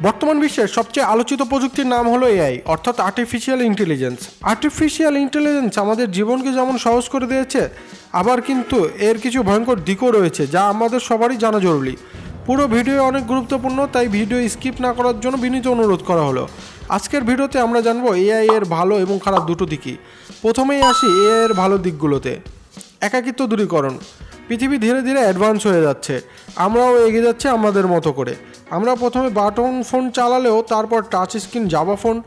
বর্তমান বিশ্বের সবচেয়ে আলোচিত প্রযুক্তির নাম হলো এআই, অর্থাৎ আর্টিফিশিয়াল ইন্টেলিজেন্স। আর্টিফিশিয়াল ইন্টেলিজেন্স আমাদের জীবনকে যেমন সহজ করে দিয়েছে, আবার কিন্তু এর কিছু ভয়ঙ্কর দিকও রয়েছে যা আমাদের সবারই জানা জরুরি। পুরো ভিডিও অনেক গুরুত্বপূর্ণ, তাই ভিডিও স্কিপ না করার জন্য বিনীত অনুরোধ করা হলো। আজকের ভিডিওতে আমরা জানবো এআই এর ভালো এবং খারাপ দুটো দিকই। প্রথমেই আসি এআই এর ভালো দিকগুলোতে। একাকিত্ব দূরীকরণ। পৃথিবী ধীরে ধীরে অ্যাডভান্স হয়ে যাচ্ছে, আমরাও এগিয়ে যাচ্ছি আমাদের মতো করে। আমরা প্রথমে বাটন ফোন চালালেও তারপর টাচ স্ক্রিন, জাভা ফোন,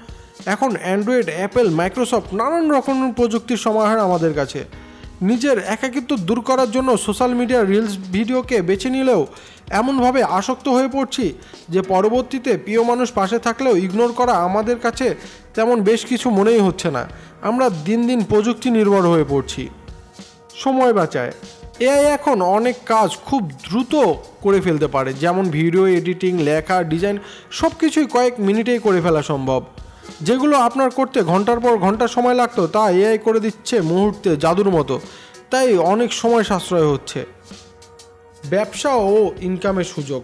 এখন অ্যান্ড্রয়েড, অ্যাপেল, মাইক্রোসফট, নানান রকমের প্রযুক্তির সমাহার আমাদের কাছে। নিজের একাকিত্ব দূর করার জন্য সোশ্যাল মিডিয়ার রিলস ভিডিওকে বেছে নিলেও এমনভাবে আসক্ত হয়ে পড়ছি যে পরবর্তীতে প্রিয় মানুষ পাশে থাকলেও ইগনোর করা আমাদের কাছে তেমন বেশ কিছু মনেই হচ্ছে না। আমরা দিন দিন প্রযুক্তি নির্ভর হয়ে পড়ছি। সময় বাঁচায়। এআই এখন অনেক কাজ খুব দ্রুত করে ফেলতে পারে, যেমন ভিডিও এডিটিং, লেখা, ডিজাইন, সব কিছুই কয়েক মিনিটেই করে ফেলা সম্ভব। যেগুলো আপনার করতে ঘন্টার পর ঘন্টা সময় লাগতো তা এআই করে দিচ্ছে মুহূর্তে, জাদুর মতো। তাই অনেক সময় সাশ্রয় হচ্ছে। ব্যবসা ও ইনকামের সুযোগ।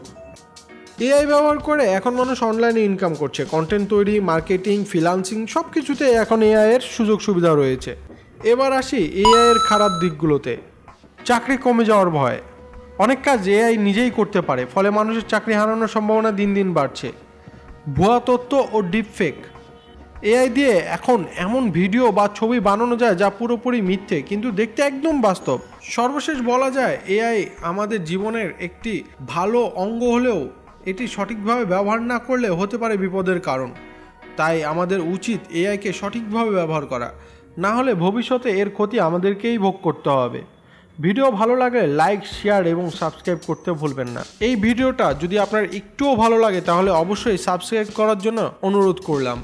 এআই ব্যবহার করে এখন মানুষ অনলাইনে ইনকাম করছে। কন্টেন্ট তৈরি, মার্কেটিং, ফ্রিল্যান্সিং সব কিছুতে এখন এআই এর সুযোগ সুবিধা রয়েছে। এবার আসি এআই এর খারাপ দিকগুলোতে। চাকরি কমে যাওয়ার ভয়। অনেক কাজ এআই নিজেই করতে পারে, ফলে মানুষের চাকরি হারানোর সম্ভাবনা দিন দিন বাড়ছে। ভুয়া তথ্য ও ডিপফেক। এআই দিয়ে এখন এমন ভিডিও বা ছবি বানানো যায় যা পুরোপুরি মিথ্যে কিন্তু দেখতে একদম বাস্তব। সর্বশেষ বলা যায় এআই আমাদের জীবনের একটি ভালো অঙ্গ হলেও এটি সঠিকভাবে ব্যবহার না করলে হতে পারে বিপদের কারণ। তাই আমাদের উচিত এআইকে সঠিকভাবে ব্যবহার করা, না হলে ভবিষ্যতে এর ক্ষতি আমাদেরকেই ভোগ করতে হবে। ভিডিও ভালো লাগলে লাইক, শেয়ার এবং সাবস্ক্রাইব করতে ভুলবেন না। এই ভিডিওটা যদি আপনার একটুও ভালো লাগে তাহলে অবশ্যই সাবস্ক্রাইব করার জন্য অনুরোধ করলাম।